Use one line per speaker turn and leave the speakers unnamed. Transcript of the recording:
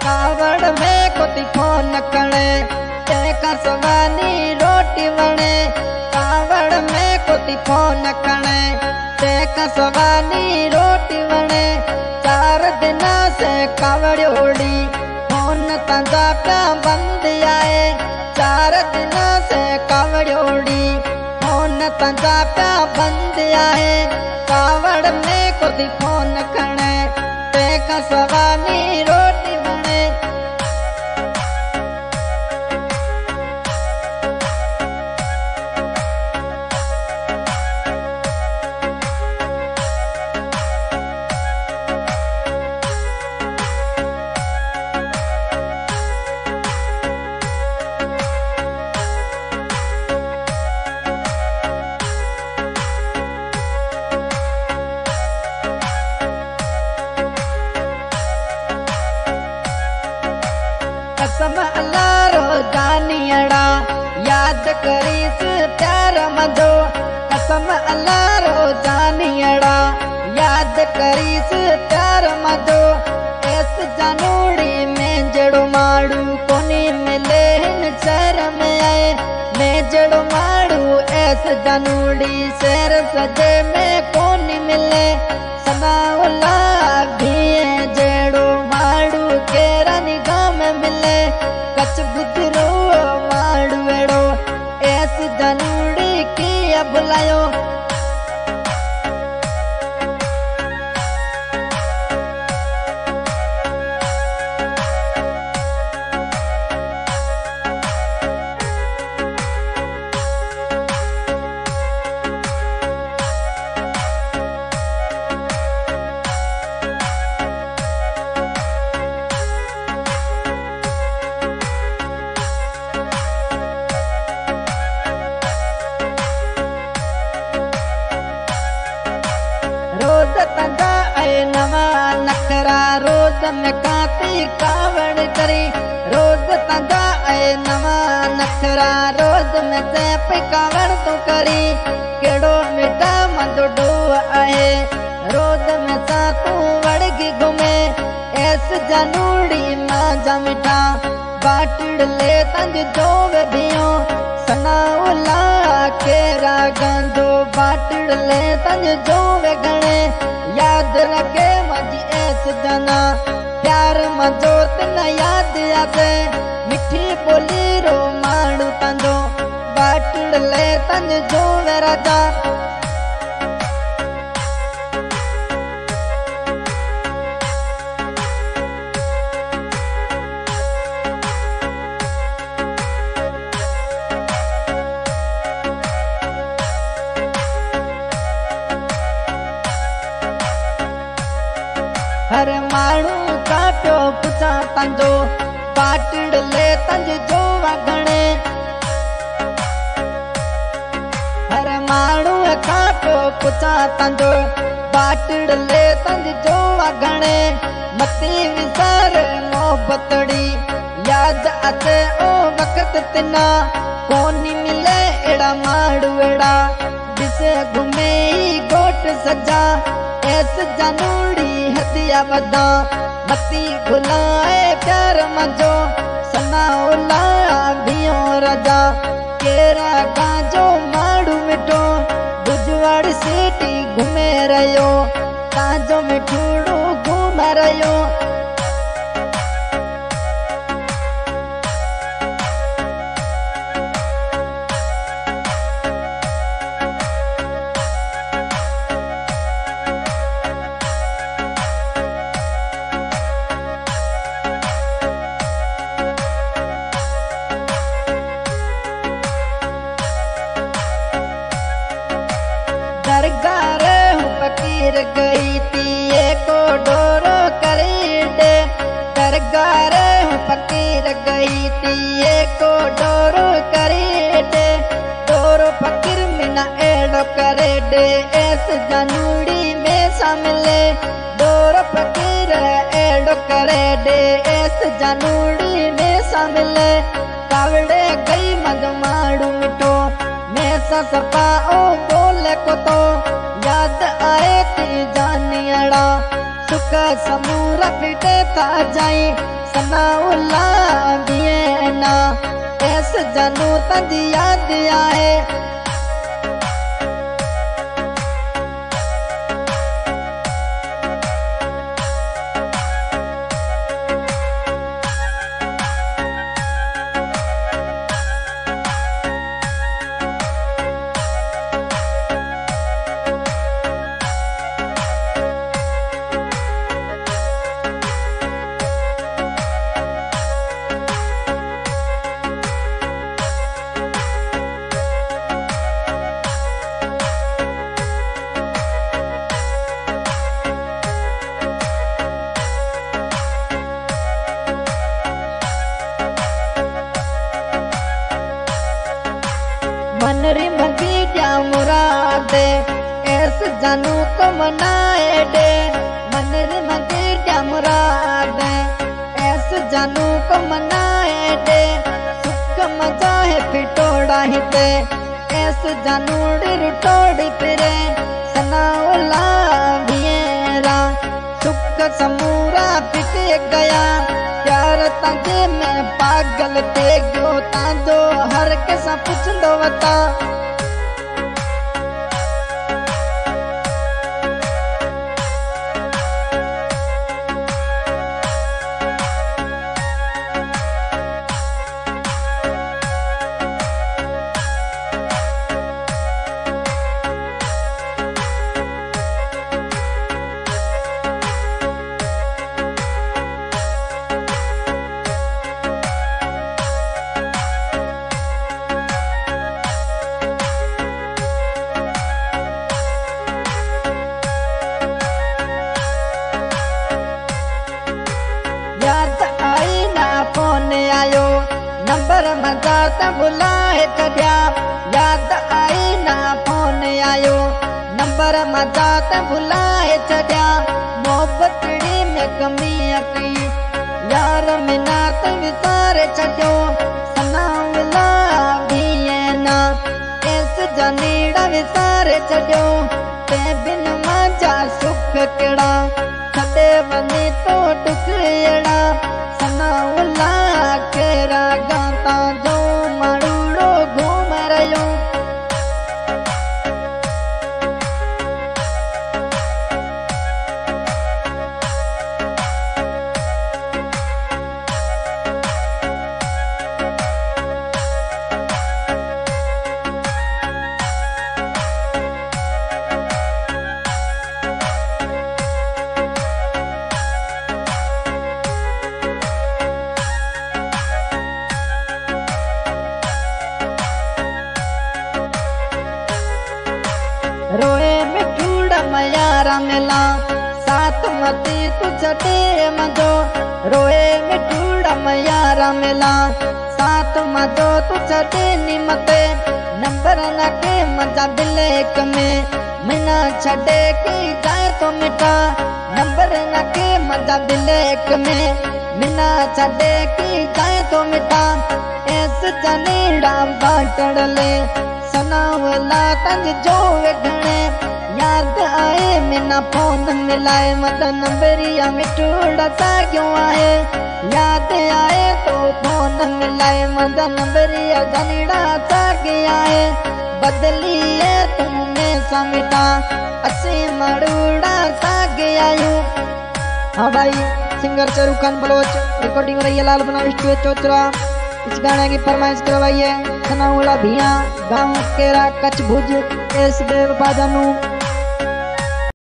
कावड़ में कोती फोन कणे तेका सवानी रोटी वणे कावड़ में कोती फोन कणे तेका सवानी रोटी वणे 4 दिन से कावड़ोड़ी फोन तंजा प्या बंद आए 4 दिन से कावड़ोड़ी फोन तंजा प्या बंद आए कावड़ में कोती फोन कणे तेका सवानी रोटी वणे कसम अल्लाह रो जानियड़ा याद करीस प्यार मजो कसम अल्लाह रो जानियड़ा याद करीस प्यार मजो ऐस जानूड़ी में जड़ो माड़ू कोनी मिले इन शहर में आए मैं जड़ो माड़ू ऐस जानूड़ी शहर सजे में कोनी मिले सनाउला भी जड़ो माड़ू केरा निगाह में मिले कच बुद्रो माड़ुएड़ो ऐस जानूड़ी की बुलायो रोज तंजा आए नवा नखरा रोज में काती कावड़ करी रोज तंजा आए नवा नखरा रोज में जैप कावड़ तो करी केड़ो मिटा मदो डो आए रोज में सा तू वड़गी घूमे ऐस जानूड़ी मां जा मिठा बाटड़ ले तंज जो वे भियो सनाउला केरा गंजो बाटड़ ले तंज जो वे गणे याद रखे मजी ऐस जना प्यार मजो तना याद आसे मिठी बोली रो माड़ू तंजो बाटड़ ले तंज जो वे राजा हर माण्हू काटो पुछा तंजो बाटड़ ले तंज जो वगणे हर माण्हू काटो पुछा तंजो बाटड़ ले तंज जो वगणे मती विसार मोहब्बतड़ी याद अचे ओ वक्त तिना कोनी मिले एड़ा माड़ू एड़ा दिसे घुमे गोट सजा ऐस जानूड़ी हथिया बदा मती भुलाए प्यार मजो सनाउला भियो राजा केरा गांजो माड़ू मिठो बुजवाड़ सीटी घूमे रहियो गांजो मिठूड़ो घूम रहियो दरगाह रे हूँ फकीर गई थी एको डोरो करी दे दरगाह रे हूँ फकीर गई थी एको डोरो करी दे डोरो फकीर मिना एड़ो करे दे ऐस जानूड़ी में शामिले डोरो फकीर एड़ो करे दे ऐस जानूड़ी में शामिले कावड़े गई मद माड़ू मिठो मैं सपा ओ बोले को तो याद आए ती जानियड़ा सुख समूरा पिटे था जाई सनाउल्ला दिए ना ऐस जानू तंज याद आए मनरी मगी क्या मुराद ऐस जानू को मनाए दे मनरी मगी क्या मुराद ऐस जानू को मनाए दे सुख मजा है पिटोड़ा हिते ऐस जानू रुटोड़ी फिरे सनाउला भियेरा सुख समूरा पिटे गया प्यार तंजे में पागल ते गयो तांजो हर के सा पुछंदो वता याद आई ना फोन आयो नंबर मजा त बुलाए छड़िया याद आई ना फोन आयो नंबर मजा त बुलाए छड़िया मोहब्बतड़ी में कमी अकी यार मिना त विसारे छड़ियो सनाउला भी ना ऐस जनीड़ा विसारे छड़ियो ते बिन मजा सुख केड़ा छड़े वनी तो टुकड़ा सनाउला केरा गाता जो मारूड़ो घूम रयो रोए मिठूड़ा मयारा मिला साथ मती तू छटे मजो रोए मिठूड़ा मयारा मिला साथ मजो तू छटे निमते नंबर न के मजा दिले में मिना छटे की जाए तो मिठा नंबर न के मजा दिले में मिना छटे की जाए तो मिठा ऐस जनेड़ा बाटड़ले सनावला तंज जो वेगणे याद आए मिना फोन मिलाए मत नंबरिया मिठूड़ा सा क्यों आए याद आए तो फोन मिलाए मत नंबरिया जनीड़ा सा गया है बदली है तुमने समिटा असे मरूड़ा सा गया यूं। हाँ भाई सिंगर चरू खान बलोच रिकॉर्डिंग हो रही है लाल बना स्टूडियो चौचरा। इस गाने की फरमाइश करवाइए सनाउला भिया गाँव केरा कच्छ भुज एस बेवफा जानू।